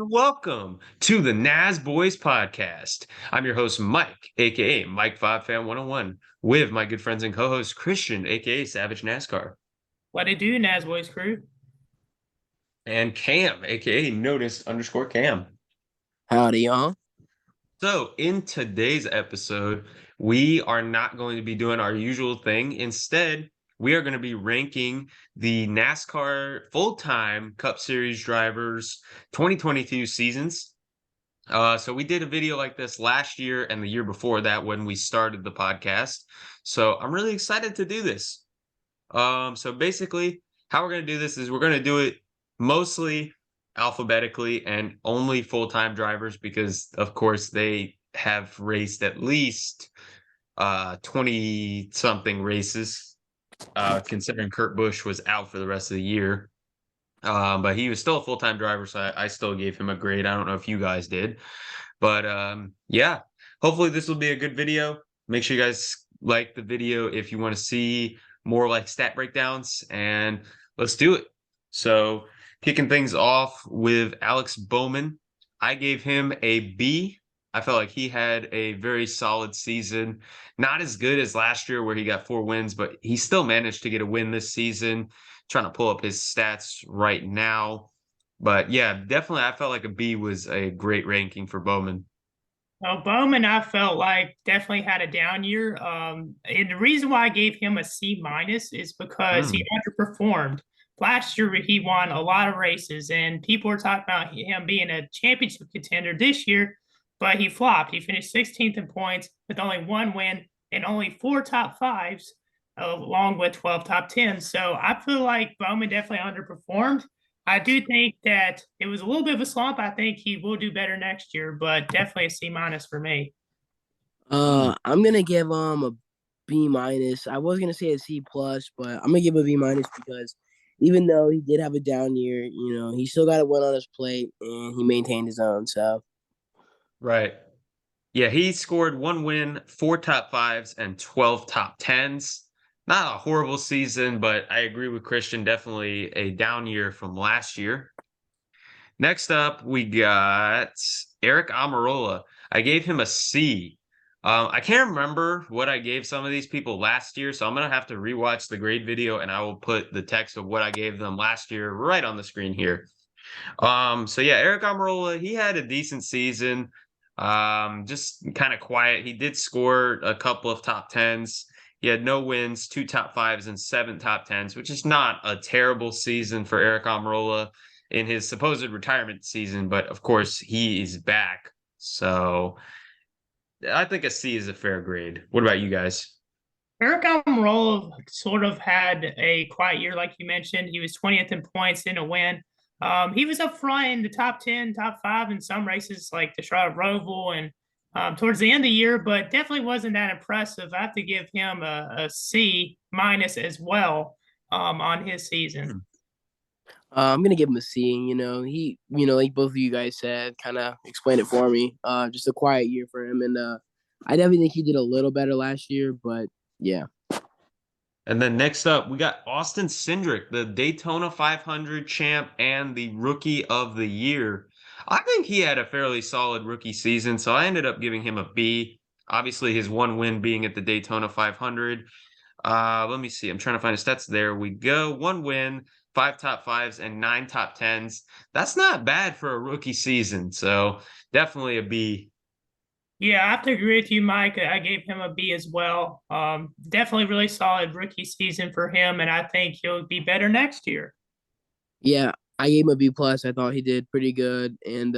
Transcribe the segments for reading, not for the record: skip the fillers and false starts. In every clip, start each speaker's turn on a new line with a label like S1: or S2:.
S1: welcome to the Nasboys podcast. I'm your host, Mike, aka Mike 5 Fan 101, with my good friends and co-host Christian, aka Savage NASCAR,
S2: What it do, Nasboys crew?
S1: and Cam, aka Notice_Cam.
S3: Howdy, y'all.
S1: So, in today's episode, we are not going to be doing our usual thing. Instead, we are going to be ranking the NASCAR full-time Cup Series drivers 2022 seasons. So we did a video like this last year and the year before that when we started the podcast. So I'm really excited to do this. So basically, how we're going to do this is we're going to do it mostly alphabetically and only full-time drivers because, of course, they have raced at least 20-something races, considering Kurt Busch was out for the rest of the year. But he was still a full-time driver, so I still gave him a grade. I don't know if you guys did. But yeah, hopefully this will be a good video. Make sure you guys like the video if you want to see more like stat breakdowns, and let's do it. So kicking things off with Alex Bowman, I gave him a B. I felt like he had a very solid season. Not as good as last year where he got 4 wins, but he still managed to get a win this season. Trying to pull up his stats right now. But yeah, definitely I felt like a B was a great ranking for Bowman.
S2: Well, Bowman, I felt like definitely had a down year. And the reason why I gave him a C minus is because he underperformed. Last year, he won a lot of races, and people were talking about him being a championship contender this year, but he flopped. He finished 16th in points with only 1 win and only 4 top fives, along with 12 top 10s. So I feel like Bowman definitely underperformed. I do think that it was a little bit of a slump. I think he will do better next year, but definitely a C minus for me.
S3: I'm gonna give a B minus. I was gonna say a C plus, but I'm gonna give a B minus because even though he did have a down year, he still got a win on his plate and he maintained his own. So
S1: Right. Yeah, he scored 1 win, 4 top fives, and 12 top 10s. Not a horrible season, but I agree with Christian. Definitely a down year from last year. Next up, we got Eric Almirola. I gave him a C. I can't remember what I gave some of these people last year, so I'm going to have to rewatch the grade video, and I will put the text of what I gave them last year right on the screen here. So yeah, Eric Almirola, he had a decent season. Just kind of quiet. He did score a couple of top 10s. He had no wins, 2 top 5s, and 7 top 10s, which is not a terrible season for Eric Almirola in his supposed retirement season, but of course he is back. So I think a C is a fair grade. What about you guys?
S2: Eric Almirola sort of had a quiet year, like you mentioned. He was 20th in points, in a win. He was up front in the top 10, top 5 in some races like the Charlotte Roval and towards the end of the year, but definitely wasn't that impressive. I have to give him a C minus as well on his season.
S3: I'm gonna give him a C. Like both of you guys said, kind of explained it for me. Just a quiet year for him, and I definitely think he did a little better last year, but yeah.
S1: And then next up, we got Austin Cindric, the Daytona 500 champ and the Rookie of the Year. I think he had a fairly solid rookie season, so I ended up giving him a B. Obviously, his 1 win being at the Daytona 500. Let me see. I'm trying to find his stats. There we go. 1 win, 5 top 5s, and 9 top 10s. That's not bad for a rookie season, so definitely a B.
S2: Yeah, I have to agree with you, Mike. I gave him a B as well. Definitely really solid rookie season for him, and I think he'll be better next year.
S3: Yeah, I gave him a B plus. I thought he did pretty good, and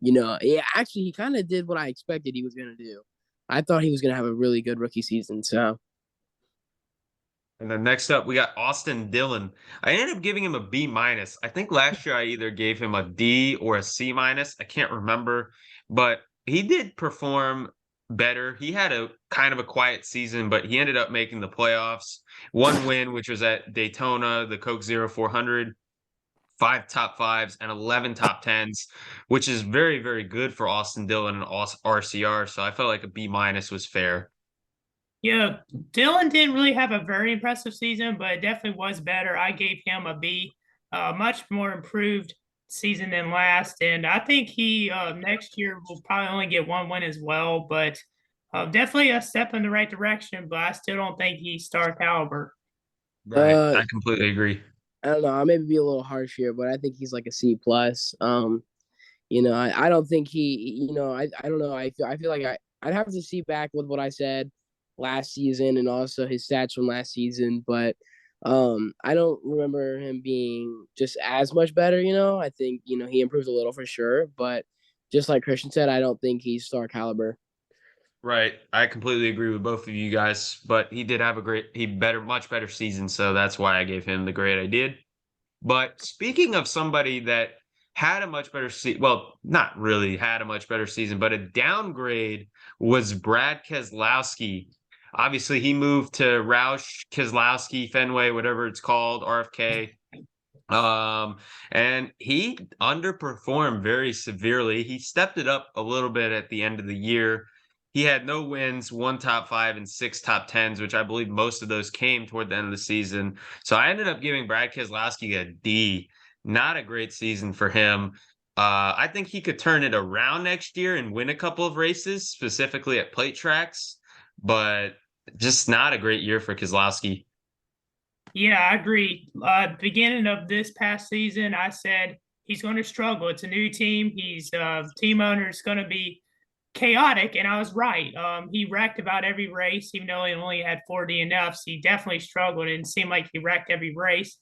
S3: yeah, actually, he kind of did what I expected he was gonna do. I thought he was gonna have a really good rookie season. So
S1: And then next up, we got Austin Dillon. I ended up giving him a B minus. I think last year I either gave him a D or a C minus. I can't remember, but he did perform better. He had a kind of a quiet season, but he ended up making the playoffs. 1 win, which was at Daytona, the Coke Zero 400, 5 top 5s, and 11 top 10s, which is very, very good for Austin Dillon and RCR. So I felt like a B minus was fair.
S2: Yeah, Dylan didn't really have a very impressive season, but it definitely was better. I gave him a B, much more improved. season than last, and I think he next year will probably only get one win as well. But definitely a step in the right direction. But I still don't think he's star caliber.
S1: Right.
S3: Uh,
S1: I completely agree.
S3: I don't know. I may be a little harsh here, but I think he's like a C plus. I don't think I don't know. I feel like I'd have to see back with what I said last season and also his stats from last season, but I don't remember him being just as much better, I think, he improved a little for sure, but just like Christian said, I don't think he's star caliber.
S1: Right. I completely agree with both of you guys, but he did have much better season, so that's why I gave him the grade I did. But speaking of somebody that had a much better season, well, not really had a much better season, but a downgrade was Brad Keselowski. Obviously, he moved to Roush Keselowski Fenway, whatever it's called, RFK. And he underperformed very severely. He stepped it up a little bit at the end of the year. He had no wins, one top five, and six top tens, which I believe most of those came toward the end of the season. So I ended up giving Brad Keselowski a D. Not a great season for him. I think he could turn it around next year and win a couple of races, specifically at plate tracks, but just not a great year for Keselowski.
S2: Yeah, I agree. Beginning of this past season, I said he's going to struggle. It's a new team. He's team owner is going to be chaotic, and I was right. He wrecked about every race, even though he only had 4 DNFs. He definitely struggled, and it seemed like he wrecked every race.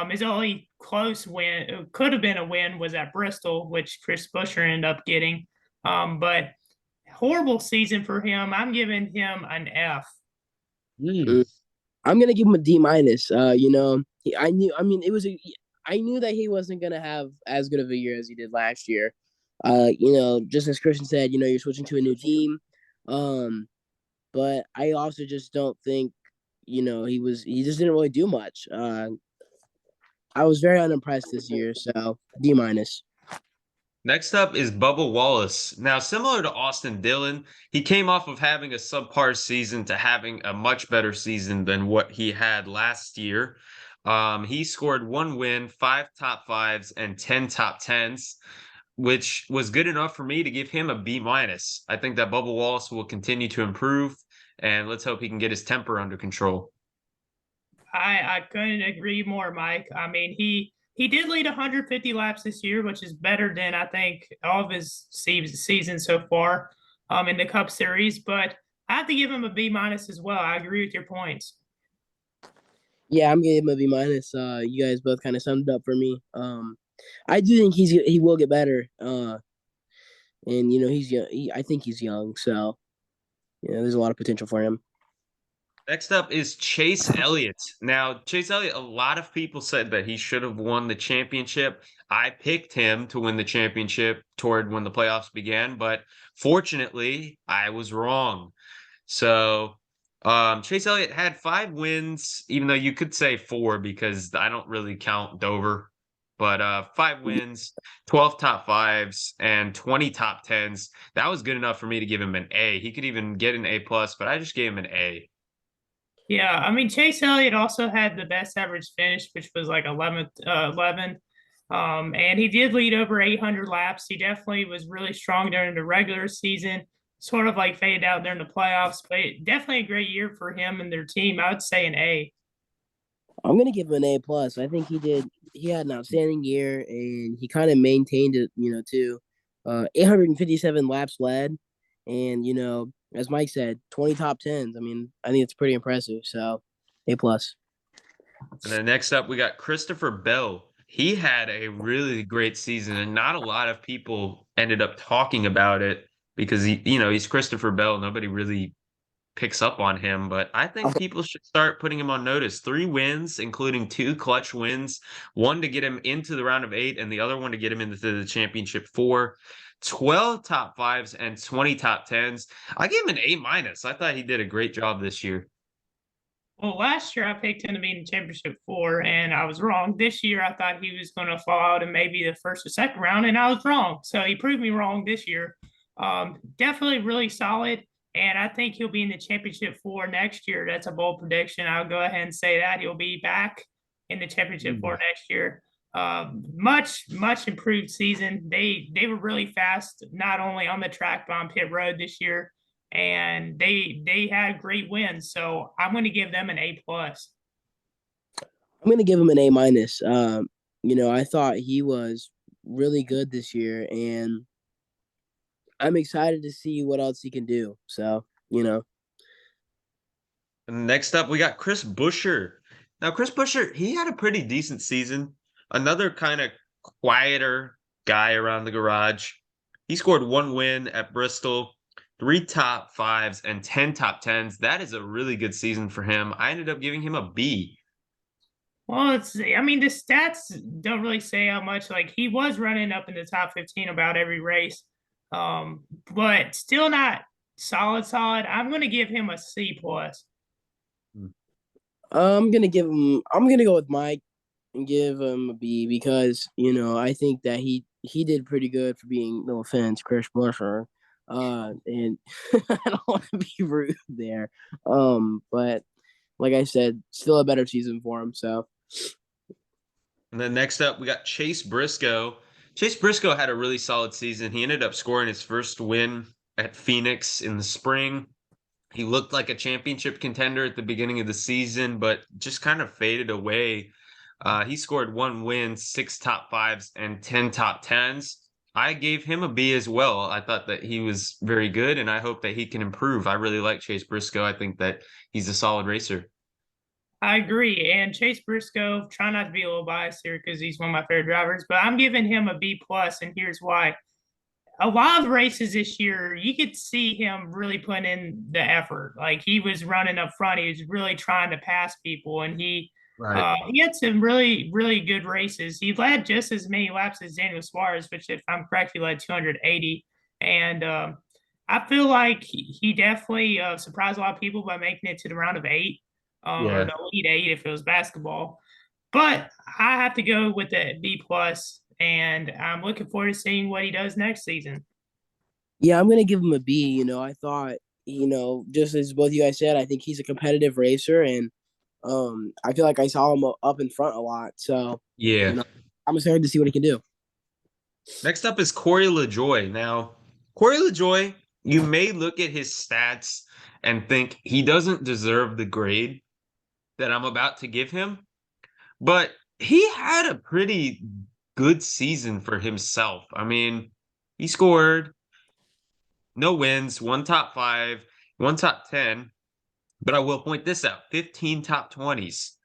S2: His only close win, could have been a win, was at Bristol, which Chris Buescher ended up getting. But horrible season for him. I'm giving him an F.
S3: Mm. I'm gonna give him a D minus. I knew. I mean, I knew that he wasn't gonna have as good of a year as he did last year. Just as Christian said, you're switching to a new team. Um, but I also just don't think, he just didn't really do much. I was very unimpressed this year, so D minus.
S1: Next up is Bubba Wallace. Now, similar to Austin Dillon, he came off of having a subpar season to having a much better season than what he had last year. He scored one win, five top fives, and 10 top tens, which was good enough for me to give him a B minus. I think that Bubba Wallace will continue to improve, and let's hope he can get his temper under control.
S2: I couldn't agree more, Mike. I mean, he did lead 150 laps this year, which is better than I think all of his seasons so far in the Cup Series. But I have to give him a B minus as well. I agree with your points.
S3: Yeah, I'm gonna give him a B minus. You guys both kind of summed it up for me. I do think he will get better. And he's young. I think he's young, so there's a lot of potential for him.
S1: Next up is Chase Elliott. Now, Chase Elliott, a lot of people said that he should have won the championship. I picked him to win the championship toward when the playoffs began, but fortunately, I was wrong. So, Chase Elliott had 5 wins, even though you could say 4 because I don't really count Dover. But 5 wins, 12 top fives, and 20 top tens. That was good enough for me to give him an A. He could even get an A plus, but I just gave him an A.
S2: Yeah, I mean Chase Elliott also had the best average finish, which was like 11th, 11. And he did lead over 800 laps. He definitely was really strong during the regular season, sort of like faded out during the playoffs. But definitely a great year for him and their team. I would say an A.
S3: I'm gonna give him an A plus. I think he had an outstanding year and he kind of maintained it, too. 857 laps led, and as Mike said, 20 top tens. I mean, I think it's pretty impressive. So A plus.
S1: And then next up, we got Christopher Bell. He had a really great season, and not a lot of people ended up talking about it because he's Christopher Bell. Nobody really picks up on him, but I think people should start putting him on notice. 3 wins, including 2 clutch wins, one to get him into the round of 8, and the other one to get him into the championship 4. 12 top fives and 20 top tens. I gave him an A minus. I thought he did a great job this year.
S2: Well, last year I picked him to be in the championship 4, and I was wrong. This year I thought he was going to fall out in maybe the first or second round, and I was wrong. So he proved me wrong this year. Definitely really solid, and I think he'll be in the championship 4 next year. That's a bold prediction. I'll go ahead and say that he'll be back in the championship 4 next year. Much improved season. They were really fast, not only on the track but on pit road this year, and they had great wins. So I'm going to give them an A+.
S3: I'm gonna give him an A-. I thought he was really good this year, and I'm excited to see what else he can do. So,
S1: And next up, we got Chris Buescher. Now, Chris Buescher, he had a pretty decent season. Another kind of quieter guy around the garage. He scored 1 win at Bristol, 3 top 5s, and 10 top 10s. That is a really good season for him. I ended up giving him a B.
S2: Well, I mean, the stats don't really say how much. Like, he was running up in the top 15 about every race, but still not solid. I'm going to give him a C+.
S3: I'm gonna go with Mike and give him a B because I think that he did pretty good for being, no offense, Chris Buescher. And I don't want to be rude there. But like I said, still a better season for him. So
S1: And then next up, we got Chase Briscoe. Chase Briscoe had a really solid season. He ended up scoring his first win at Phoenix in the spring. He looked like a championship contender at the beginning of the season, but just kind of faded away. He scored 1 win, 6 top 5s, and 10 top 10s. I gave him a B as well. I thought that he was very good, and I hope that he can improve. I really like Chase Briscoe. I think that he's a solid racer.
S2: I agree. And Chase Briscoe, try not to be a little biased here because he's one of my favorite drivers, but I'm giving him a B+, and here's why. A lot of races this year, you could see him really putting in the effort. Like, he was running up front, he was really trying to pass people, and
S1: Right.
S2: he had some really good races. He led just as many laps as Daniel Suarez, which, if I'm correct, he led 280. And I feel like he definitely surprised a lot of people by making it to the round of 8, or
S1: Yeah.
S2: the Elite 8 if it was basketball. But I have to go with the B+, and I'm looking forward to seeing what he does next season.
S3: yeah, I'm gonna give him a B. I thought, just as both you guys said, I think he's a competitive racer, and I feel like I saw him up in front a lot. So,
S1: Yeah.
S3: I'm excited to see what he can do.
S1: Next up is Corey LaJoy. Now, Corey LaJoy, you may look at his stats and think he doesn't deserve the grade that I'm about to give him, but he had a pretty good season for himself. I mean, he scored no wins, 1 top 5, 1 top 10, but I will point this out, 15 top 20s.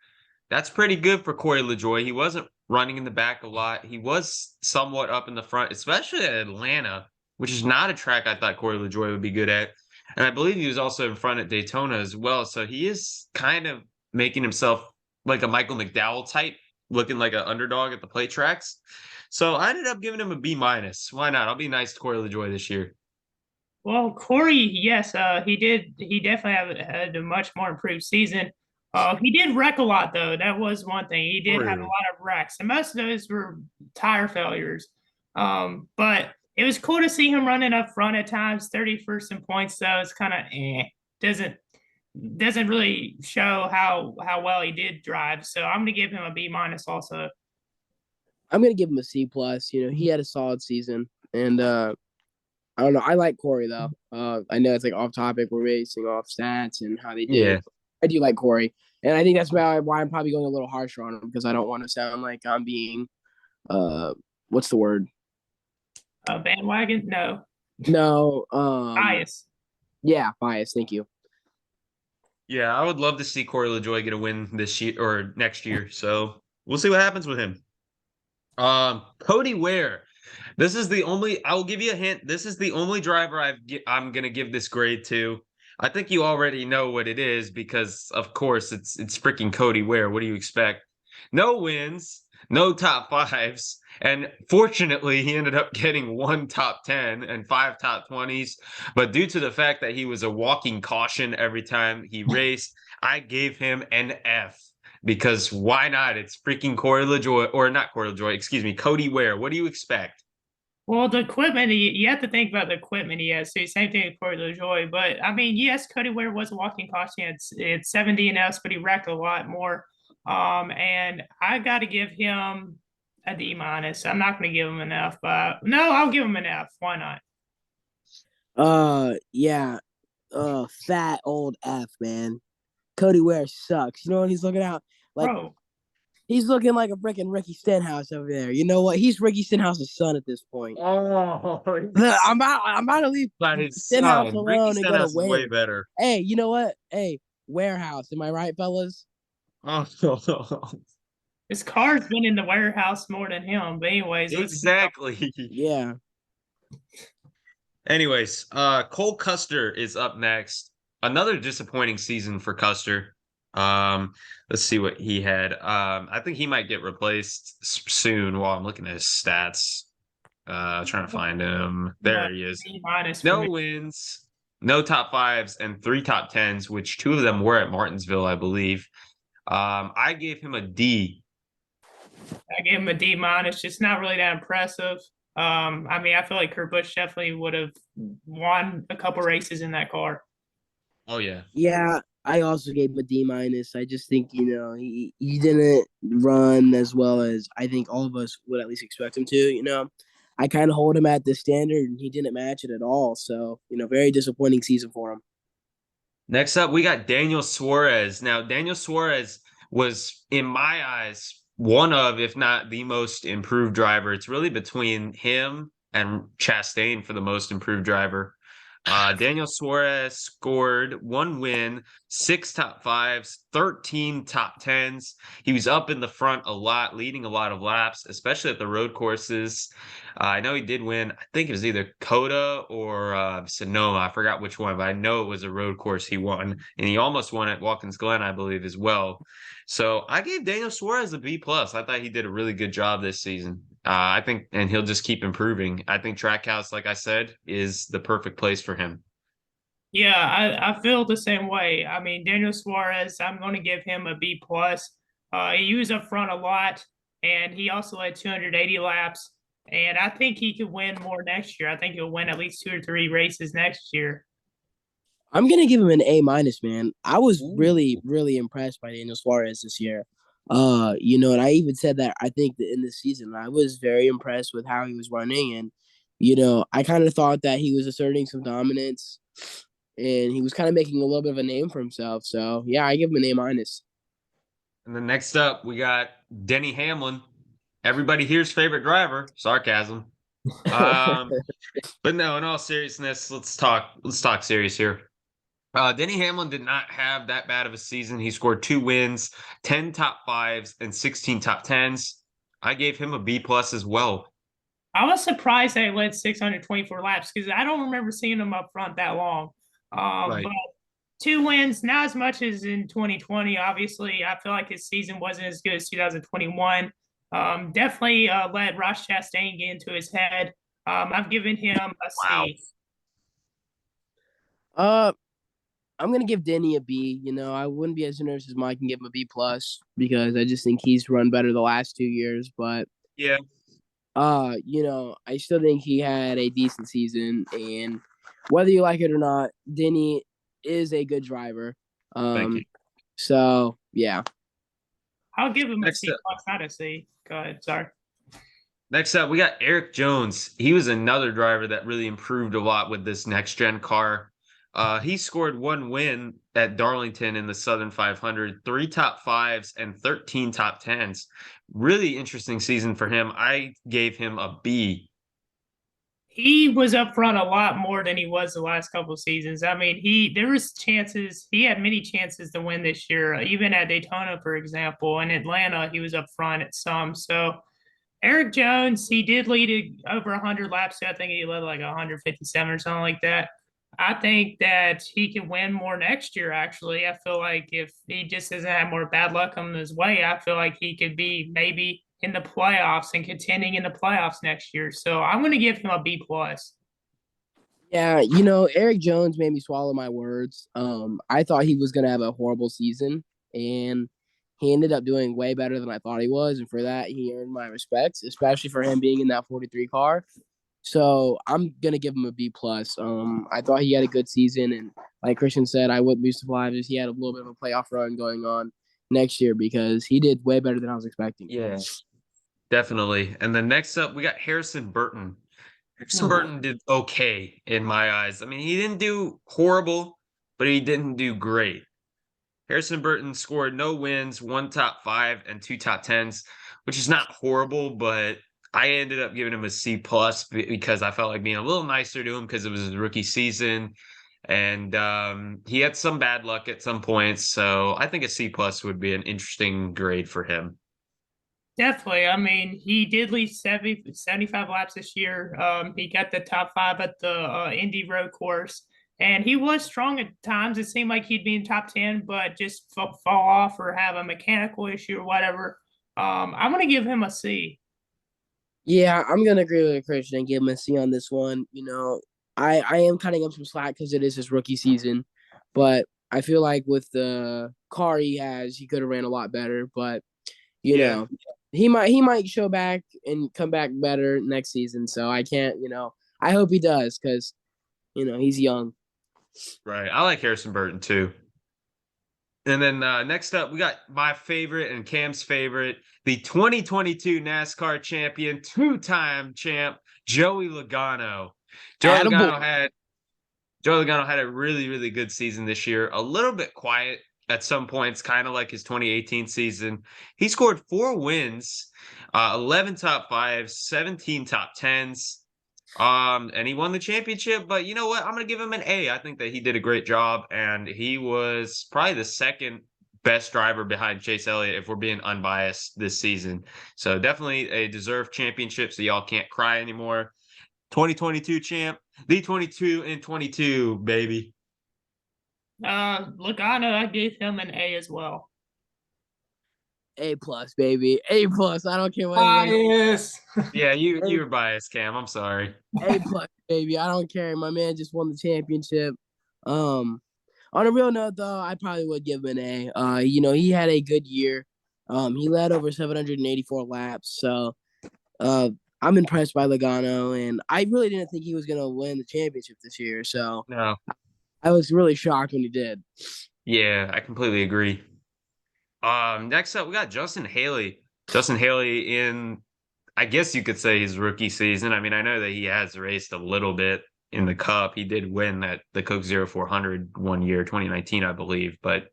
S1: That's pretty good for Corey LaJoy. He wasn't running in the back a lot. He was somewhat up in the front, especially at Atlanta, which is not a track I thought Corey LaJoy would be good at. And I believe he was also in front at Daytona as well. So he is kind of making himself like a Michael McDowell type, looking like an underdog at the plate tracks. So I ended up giving him a B-. Why not? I'll be nice to Corey LaJoy this year.
S2: Well, Corey, yes, he did. He definitely had a much more improved season. He did wreck a lot, though. That was one thing. He did have a
S1: True.
S2: lot of wrecks, and most of those were tire failures. But it was cool to see him running up front at times. 31st in points, though, it's kind of doesn't doesn't really show how well he did drive. So I'm gonna give him a B- also.
S3: I'm gonna give him a C+. He had a solid season, and I don't know. I like Corey though. I know it's like off topic. We're basing off stats and how they
S1: Yeah.
S3: did. I do like Corey, and I think that's why I'm probably going a little harsher on him because I don't want to sound like I'm being what's the word?
S2: Bandwagon? No.
S3: No,
S2: Bias.
S3: yeah, bias. Thank you.
S1: Yeah, I would love to see Corey LaJoy get a win this year or next year. So we'll see what happens with him. Cody Ware. This is the only, I will give you a hint. This is the only driver I'm gonna give this grade to. I think you already know what it is because of course it's freaking Cody Ware. What do you expect? No wins, no top 5s, and fortunately he ended up getting 1 top 10 and 5 top 20s. But due to the fact that he was a walking caution every time he raced, I gave him an F. Because why not? It's freaking Corey LaJoy, or not Corey LaJoy, excuse me, Cody Ware. What do you expect?
S2: Well, the equipment, you have to think about the equipment he has. So same thing for LaJoy. But I mean, yes, Cody Ware was a walking caution. It's 70 and S, but he wrecked a lot more. And I got to give him a D minus. I'm not going to give him an F. No, I'll give him an F. Why not?
S3: Yeah. Fat old F, man. Cody Ware sucks. You know what he's looking out like?
S2: Bro,
S3: He's looking like a freaking Ricky Stenhouse over there. You know what? He's Ricky Stenhouse's son at this point.
S1: Oh,
S3: I'm about to leave
S1: but his
S3: Stenhouse
S1: son, Ricky
S3: alone and go to
S1: Stenhouse is way
S3: Ware.
S1: better.
S3: Hey, you know what? Hey, Warehouse. Am I right, fellas?
S1: Oh,
S2: his car's been in the warehouse more than him. But anyways, let's keep up.
S1: exactly.
S3: Yeah.
S1: Anyways, Cole Custer is up next. Another disappointing season for Custer. Let's see what he had. I think he might get replaced soon while I'm looking at his stats. Trying to find him. There
S2: But
S1: he is.
S2: D minus for
S1: No
S2: me.
S1: wins, no top fives, and 3 top tens, which 2 of them were at Martinsville, I believe. I gave him a D.
S2: I gave him a D minus. Just not really that impressive. I mean, I feel like Kurt Busch definitely would have won a couple races in that car.
S1: Oh yeah.
S3: Yeah. I also gave him a D minus. I just think, he didn't run as well as I think all of us would at least expect him to. I kind of hold him at the standard and he didn't match it at all. So, very disappointing season for him.
S1: Next up, we got Daniel Suarez. Now, Daniel Suarez was, in my eyes, one of, if not the most improved driver. It's really between him and Chastain for the most improved driver. Daniel Suarez scored 1 win, 6 top fives, 13 top tens. He was up in the front a lot, leading a lot of laps, especially at the road courses. I know he did win. I think it was either Coda or Sonoma. I forgot which one, but I know it was a road course he won, and he almost won at Watkins Glen, I believe, as well. So I gave Daniel Suarez a B plus. I thought he did a really good job this season. I think, and he'll just keep improving. I think Trackhouse, like I said, is the perfect place for him.
S2: Yeah, I feel the same way. I mean, Daniel Suarez, I'm going to give him a B plus. He was up front a lot, and he also had 280 laps. And I think he could win more next year. I think he'll win at least 2 or 3 races next year.
S3: I'm gonna give him an A minus, man. I was
S1: Ooh.
S3: really, really impressed by Daniel Suarez this year. And I even said that I think that in this season I was very impressed with how he was running, and I kind of thought that he was asserting some dominance, and he was kind of making a little bit of a name for himself. So yeah, I give him an A minus.
S1: And then next up, we got Denny Hamlin. Everybody here's favorite driver. Sarcasm. But no, in all seriousness, let's talk serious here. Denny Hamlin did not have that bad of a season. He scored 2 wins, 10 top fives, and 16 top tens. I gave him a B plus as well.
S2: I was surprised that he led 624 laps because I don't remember seeing him up front that long.
S1: Right.
S2: But 2 wins, not as much as in 2020. Obviously, I feel like his season wasn't as good as 2021. Definitely let Ross Chastain get into his head. I've given him a
S1: Wow.
S2: C.
S3: Uh, I'm gonna give Denny a B. I wouldn't be as generous as Mike and give him a B plus because I just think he's run better the last 2 years. But
S1: Yeah.
S3: I still think he had a decent season, and whether you like it or not, Denny is a good driver.
S1: Thank you.
S3: So yeah.
S2: I'll give him a
S1: Next
S2: C
S1: up,
S2: plus, not a C. Go ahead. Sorry.
S1: next up, we got Eric Jones. He was another driver that really improved a lot with this next gen car. He scored 1 win at Darlington in the Southern 500, 3 top fives, and 13 top tens. Really interesting season for him. I gave him a B.
S2: He was up front a lot more than he was the last couple of seasons. I mean, there was chances. He had many chances to win this year, even at Daytona, for example. In Atlanta, he was up front at some. So Eric Jones, he did lead over 100 laps. I think he led like 157 or something like that. I think that he can win more next year, actually. I feel like if he just doesn't have more bad luck on his way, I feel like he could be maybe in the playoffs and contending in the playoffs next year. So I'm going to give him a B plus.
S3: Yeah, Eric Jones made me swallow my words. I thought he was gonna have a horrible season, and he ended up doing way better than I thought he was, and for that he earned my respects, especially for him being in that 43 car. So I'm gonna give him a B plus. I thought he had a good season, and like Christian said, I wouldn't be surprised if he had a little bit of a playoff run going on next year because he did way better than I was expecting.
S1: Yeah. Definitely. And then next up, we got Harrison Burton. Harrison Burton did okay in my eyes. I mean, he didn't do horrible, but he didn't do great. Harrison Burton scored no wins, one top five, and two top tens, which is not horrible, but I ended up giving him a C plus because I felt like being a little nicer to him because it was his rookie season, and he had some bad luck at some points. So I think a C plus would be an interesting grade for him.
S2: Definitely. I mean, he did lead 75 laps this year. He got the top five at the Indy Road Course, and he was strong at times. It seemed like he'd be in top 10, but just fall off or have a mechanical issue or whatever. I'm going to give him a C.
S3: Yeah, I'm gonna agree with Christian and give him a C on this one. You know, I am cutting him some slack because it is his rookie season, but I feel like with the car he has, he could have ran a lot better. But you
S1: Yeah,
S3: know, he might show back and come back better next season. So I can't, I hope he does because he's young.
S1: right. I like Harrison Burton too. And then next up, we got my favorite and Cam's favorite, the 2022 NASCAR champion, two-time champ, Joey Logano. Joey Logano
S3: Attaboy.
S1: had Joey Logano had a really, really good season this year. A little bit quiet at some points, kind of like his 2018 season. He scored 4 wins, 11 top fives, 17 top tens. And he won the championship, but you know what? I'm gonna give him an A. I think that he did a great job, and he was probably the second best driver behind Chase Elliott, if we're being unbiased this season. So definitely a deserved championship, so y'all can't cry anymore. 2022 champ, the 22 and 22, baby.
S2: Logano, I gave him an A as well.
S3: A plus, baby. A plus. I don't care what anyone.
S2: Bias.
S1: Yeah, you were biased, Cam. I'm sorry.
S3: A plus, baby. I don't care. My man just won the championship. Um, on a real note, though, I probably would give him an A. He had a good year. He led over 784 laps. So, I'm impressed by Logano, and I really didn't think he was gonna win the championship this year. So
S1: No.
S3: I was really shocked when he did.
S1: Yeah, I completely agree. Next up, we got Justin Haley. Justin Haley in, I guess you could say, his rookie season. I mean, I know that he has raced a little bit in the Cup. He did win at the Coke 0400 one year, 2019, I believe, but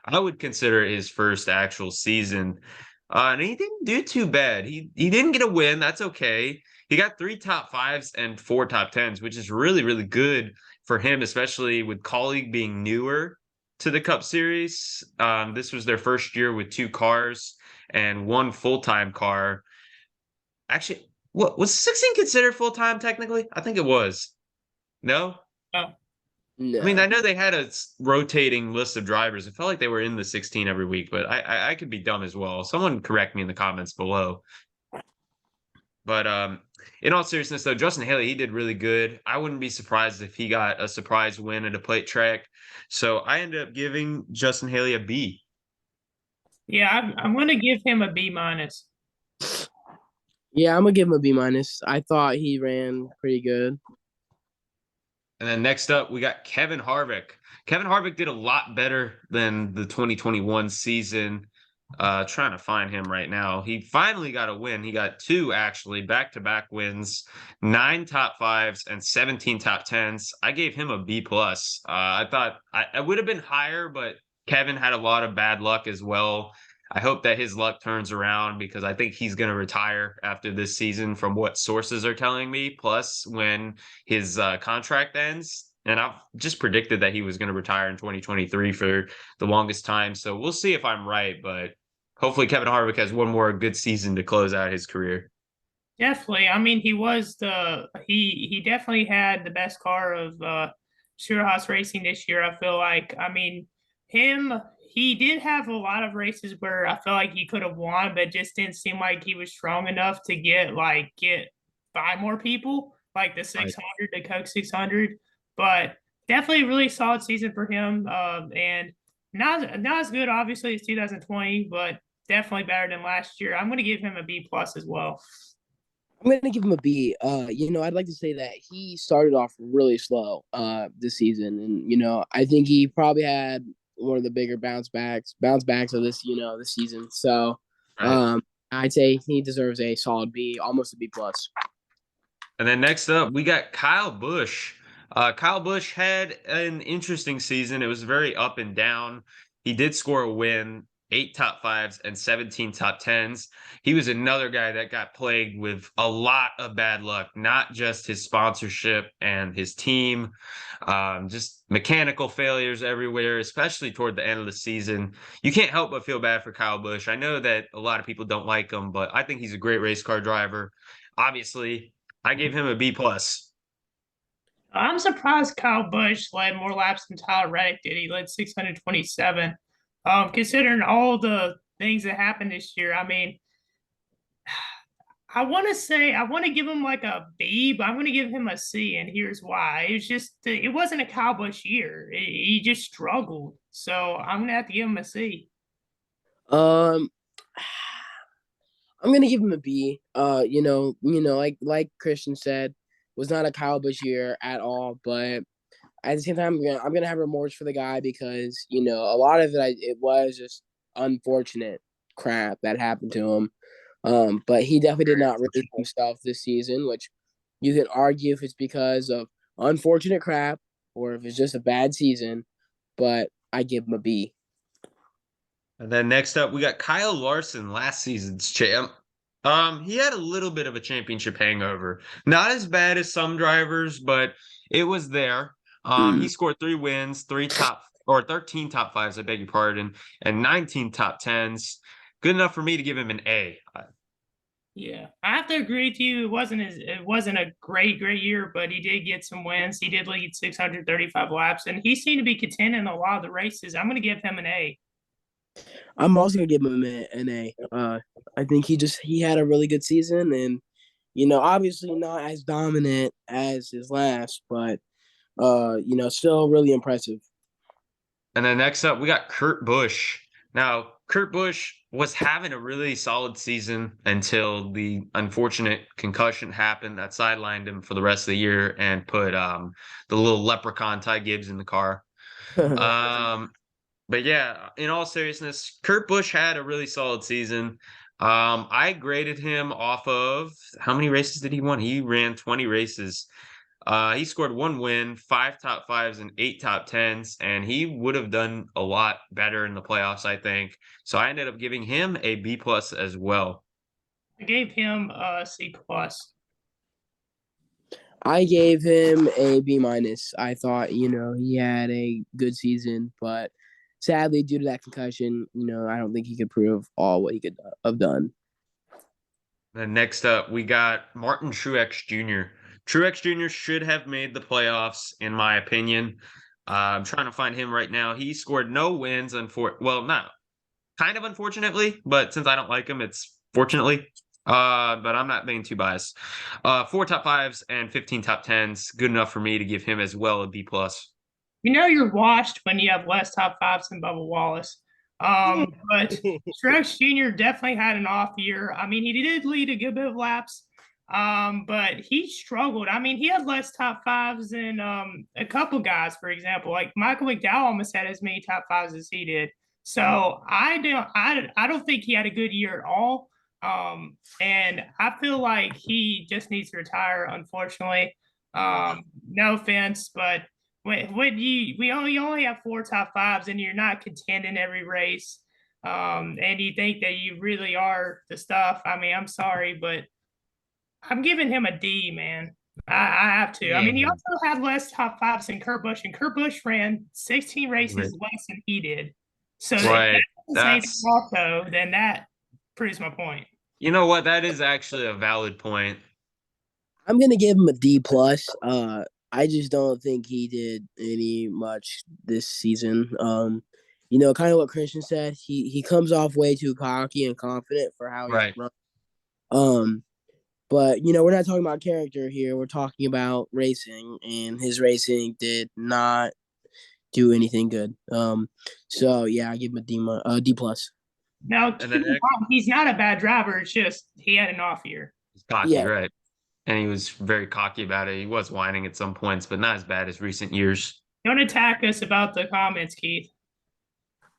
S1: I would consider it his first actual season. And he didn't do too bad. He didn't get a win. That's okay. He got 3 top 5s and 4 top 10s, which is really, really good for him, especially with Colleague being newer to the Cup Series. This was their first year with 2 cars and one full-time car. Actually, what was 16 considered full-time technically? I think it was. No?
S2: Oh,
S1: I mean, I
S3: No.
S1: know they had a rotating list of drivers. It felt like they were in the 16 every week, but I could be dumb as well. Someone correct me in the comments below. But in all seriousness, though, Justin Haley, he did really good. I wouldn't be surprised if he got a surprise win at a plate track. So I ended up giving Justin Haley a B.
S2: yeah, I'm going to give him a B minus.
S3: Yeah, I'm gonna give him a B minus. I thought he ran pretty good.
S1: And then next up, we got Kevin Harvick. Kevin Harvick did a lot better than the 2021 season. Trying to find him right now. He finally got a win. He got 2 actually back-to-back wins, 9 top 5s and 17 top 10s. I gave him a B plus. I thought I would have been higher, but Kevin had a lot of bad luck as well. I hope that his luck turns around because I think he's going to retire after this season, from what sources are telling me. Plus, when his contract ends, and I've just predicted that he was going to retire in 2023 for the longest time. So we'll see if I'm right, but hopefully Kevin Harvick has one more good season to close out his career.
S2: Definitely. I mean, he definitely had the best car of House Racing this year. I feel like. I mean, he did have a lot of races where I felt like he could have won, but just didn't seem like he was strong enough to get by more people like the
S1: Right.
S2: 600, the Coke 600. But definitely a really solid season for him. And not as good, obviously, as 2020, but definitely better than last year. I'm going to give him a B plus as well.
S3: I'm gonna give him a B. I'd like to say that he started off really slow this season, and I think he probably had one of the bigger bounce backs of this this season. So
S1: Right.
S3: I'd say he deserves a solid B, almost a B plus.
S1: And then next up, we got Kyle Busch. Kyle Busch had an interesting season. It was very up and down. He did score a win, 8 top fives and 17 top tens. He was another guy that got plagued with a lot of bad luck, not just his sponsorship and his team, just mechanical failures everywhere, especially toward the end of the season. You can't help but feel bad for Kyle Busch. I know that a lot of people don't like him, but I think he's a great race car driver. Obviously, I gave him a B plus.
S2: I'm surprised Kyle Busch led more laps than Tyler Reddick did. He led 627. Considering all the things that happened this year, I mean, I want to give him like a B, but I'm going to give him a C, and here's why. It wasn't a Kyle Busch year. He just struggled, so I'm going to have to give him a C.
S3: Um, I'm gonna give him a B. Like Christian said, was not a Kyle Busch year at all. But at the same time, I'm gonna have remorse for the guy because a lot of it was just unfortunate crap that happened to him. But he definitely did not release himself this season, which you can argue if it's because of unfortunate crap or if it's just a bad season. But I give him a B.
S1: And then next up, we got Kyle Larson, last season's champ. He had a little bit of a championship hangover. Not as bad as some drivers, but it was there. He scored 3 wins, 13 top fives, I beg your pardon, and 19 top tens. Good enough for me to give him an A.
S2: Yeah, I have to agree with you. It wasn't a great year, but he did get some wins. He did lead 635 laps, and he seemed to be contending a lot of the races. I'm going to give him an A.
S3: I'm also gonna give him an A. I think he had a really good season, and obviously not as dominant as his last, but still really impressive.
S1: And then next up, we got Kurt Busch. Now, Kurt Busch was having a really solid season until the unfortunate concussion happened that sidelined him for the rest of the year and put the little leprechaun Ty Gibbs in the car. But yeah, in all seriousness, Kurt Busch had a really solid season. I graded him off of how many races did he win? He ran 20 races. He scored 1 win, 5 top fives, and 8 top tens, and he would have done a lot better in the playoffs, I think. So I ended up giving him a B plus as well.
S2: I gave him a C plus.
S3: I gave him a B minus. I thought he had a good season, but sadly due to that concussion, I don't think he could prove all what he could have done.
S1: Then next up, we got Martin Truex Jr. Truex Jr. should have made the playoffs, in my opinion. I'm trying to find him right now. He scored no wins, not kind of unfortunately, but since I don't like him, it's fortunately. But I'm not being too biased. 4 top fives and 15 top tens, good enough for me to give him as well a B plus.
S2: You're washed when you have less top fives than Bubba Wallace. But Truex Jr. definitely had an off year. I mean, he did lead a good bit of laps, but he struggled. I mean, he had less top fives than a couple guys, for example, like Michael McDowell almost had as many top fives as he did. So I don't think he had a good year at all. And I feel like he just needs to retire, unfortunately. No offense, but we only have 4 top fives and you're not contending every race, and you think that you really are the stuff. I mean, I'm sorry, but I'm giving him a D, man. I have to. I mean, he also had less top fives than Kurt Busch, and Kurt Busch ran 16 races less than he did. So
S1: Right.
S2: That's also then that proves my point.
S1: You know what? That is actually a valid point.
S3: I'm gonna give him a D plus. I just don't think he did any much this season. Kind of what Christian said. He comes off way too cocky and confident for how he's run. But we're not talking about character here. We're talking about racing, and his racing did not do anything good. So yeah, I give him a D plus.
S2: Now he's not a bad driver. It's just he had an off year.
S1: He's cocky, right? And he was very cocky about it. He was whining at some points, but not as bad as recent years.
S2: Don't attack us about the comments, Keith.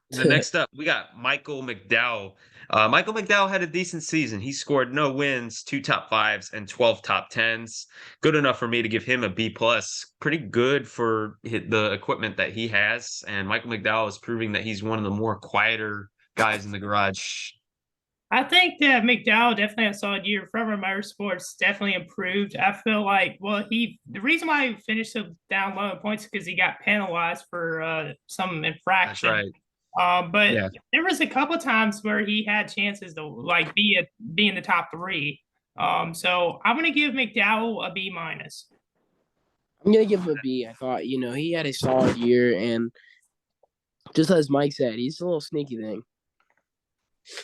S1: The next up, we got Michael McDowell. Michael McDowell had a decent season. He scored no wins, 2 top 5s, and 12 top 10s. Good enough for me to give him a B plus. Pretty good for the equipment that he has. And Michael McDowell is proving that he's one of the more quieter guys in the garage.
S2: I think that McDowell definitely had a solid year. Forever Motorsports definitely improved. I feel like, well, the reason why he finished so down low in points is because he got penalized for some
S1: That's
S2: infraction.
S1: right.
S2: But
S1: Yeah.
S2: there was a couple times where he had chances to like be in the top three. So I'm gonna give McDowell a B minus.
S3: I'm gonna give him a B. I thought, he had a solid year, and just as Mike said, he's a little sneaky thing.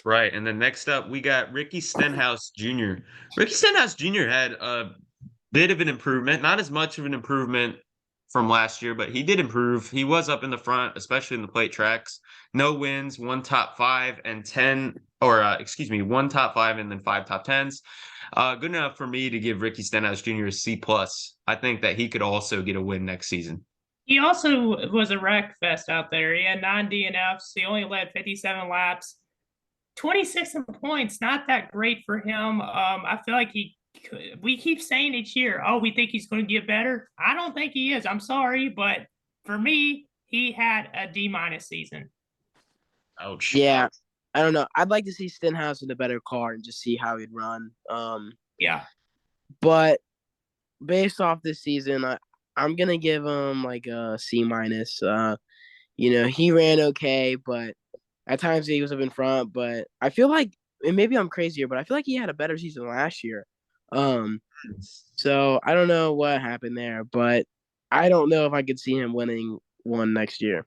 S1: Right. And then next up, we got Ricky Stenhouse Jr. Ricky Stenhouse Jr. had a bit of an improvement, not as much of an improvement from last year, but he did improve. He was up in the front, especially in the plate tracks. No wins, 1 top 5 and 10, or excuse me, 1 top 5 and then 5 top 10s. Good enough for me to give Ricky Stenhouse Jr. a C plus. I think that he could also get a win next season.
S2: He also was a wreck fest out there. He had 9 DNFs. He only led 57 laps. 26 points, not that great for him. I feel like we keep saying each year, oh, we think he's going to get better. I don't think he is. I'm sorry, but for me, he had a D minus season.
S1: Ouch.
S3: Yeah, I don't know. I'd like to see Stenhouse in a better car and just see how he'd run.
S2: Yeah,
S3: But based off this season, I'm gonna give him like a C minus. He ran okay, but at times he was up in front. But I feel like, and maybe I'm crazier, but I feel like he had a better season last year. So I don't know what happened there, but I don't know if I could see him winning one next year.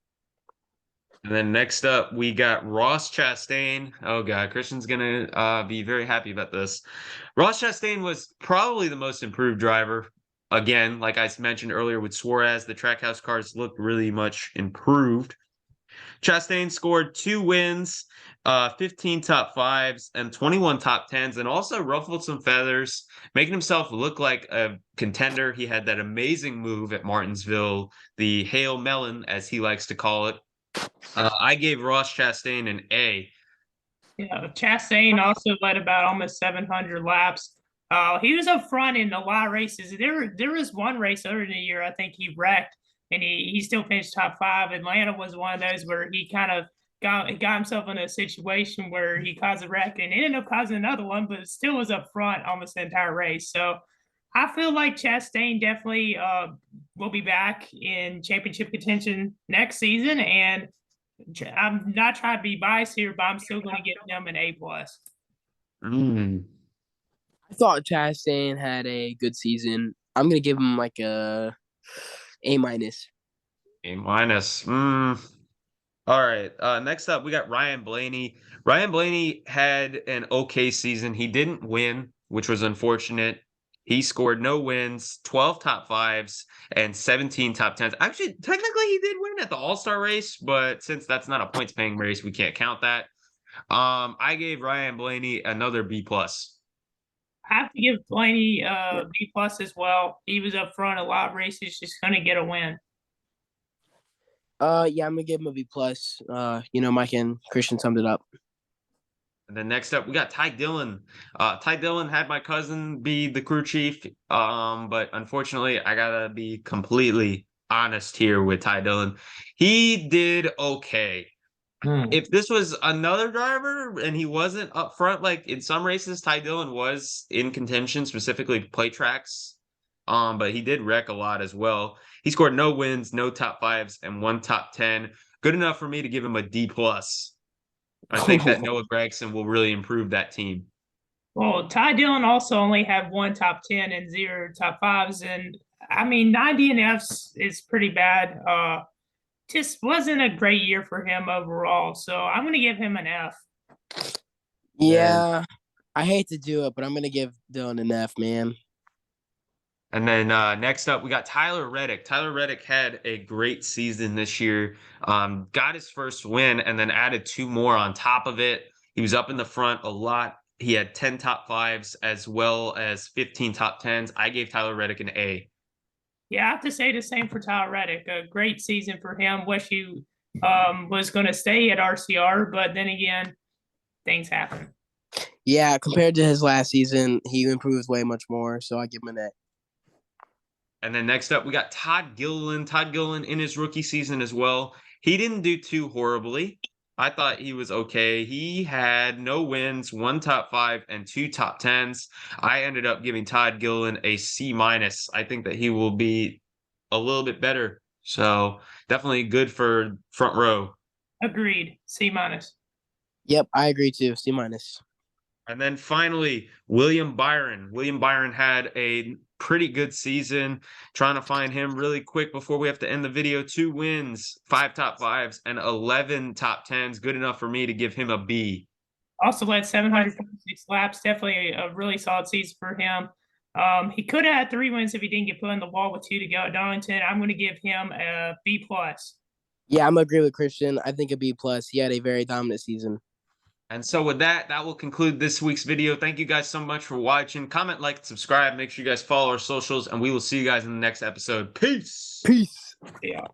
S1: And then next up, we got Ross Chastain. Oh God, Christian's gonna be very happy about this. Ross Chastain was probably the most improved driver. Again, like I mentioned earlier with Suarez, the Trackhouse cars looked really much improved. Chastain scored 2 wins, 15 top 5s, and 21 top 10s, and also ruffled some feathers, making himself look like a contender. He had that amazing move at Martinsville, the Hail Melon, as he likes to call it. I gave Ross Chastain an A.
S2: yeah. Chastain also led about almost 700 laps. He was up front in a lot of races. There was one race earlier in the year I think he wrecked, and he still finished top 5. Atlanta was one of those where he kind of got himself in a situation where he caused a wreck and ended up causing another one, but still was up front almost the entire race. So I feel like Chastain definitely will be back in championship contention next season, and I'm not trying to be biased here, but I'm still going to give him an A plus.
S1: Mm.
S3: I thought Chastain had a good season. I'm gonna give him like A minus.
S1: A minus. All right. Next up, we got Ryan Blaney. Ryan Blaney had an okay season. He didn't win, which was unfortunate. He scored no wins, 12 top 5s, and 17 top 10s. Actually, technically, he did win at the All-Star race, but since that's not a points-paying race, we can't count that. I gave Ryan Blaney another B plus.
S2: I have to give Blaney B plus as well. He was up front a lot of races, just going to get a win.
S3: Yeah, I'm gonna give him a B plus. Mike and Christian summed it up.
S1: And then next up, we got Ty Dillon. Ty Dillon had my cousin be the crew chief, but unfortunately, I gotta be completely honest here with Ty Dillon. He did okay. If this was another driver and he wasn't up front, like in some races, Ty Dillon was in contention, specifically play tracks. But he did wreck a lot as well. He scored no wins, no top 5s, and 1 top 10. Good enough for me to give him a D plus. I think that Noah Gragson will really improve that team.
S2: Well, Ty Dillon also only had 1 top 10 and 0 top 5s. And I mean, 9 DNFs is pretty bad. Just wasn't a great year for him overall. So I'm going to give him an F.
S3: Yeah, I hate to do it, but I'm gonna give Dylan an F, man.
S1: And then next up, we got Tyler Reddick. Tyler Reddick had a great season this year. Got his first win and then added 2 more on top of it. He was up in the front a lot. He had 10 top 5s as well as 15 top 10s. I gave Tyler Reddick an A.
S2: Yeah, I have to say the same for Tyler Reddick. A great season for him. Wish he was going to stay at RCR, but then again, things happen.
S3: Yeah, compared to his last season, he improved way much more. So I give him an A.
S1: And then next up, we got Todd Gilliland. Todd Gilliland in his rookie season as well. He didn't do too horribly. I thought he was okay. He had no wins, 1 top 5, and 2 top 10s. I ended up giving Todd Gilliland a C minus. I think that he will be a little bit better. So definitely good for front row.
S2: Agreed. C minus.
S3: Yep, I agree too. C minus.
S1: And then finally, William Byron. William Byron had a pretty good season. Trying to find him really quick before we have to end the video. 2 wins, 5 top 5s, and 11 top 10s. Good enough for me to give him a B.
S2: Also led 746 laps. Definitely a really solid season for him. He could have had 3 wins if he didn't get put in the wall with 2 to go at Darlington. I'm going to give him a B plus.
S3: Yeah, I'm gonna agree with Christian. I think a B plus. He had a very dominant season.
S1: And so with that, that will conclude this week's video. Thank you guys so much for watching. Comment, like, subscribe. Make sure you guys follow our socials, and we will see you guys in the next episode. Peace.
S3: Peace.
S2: Yeah.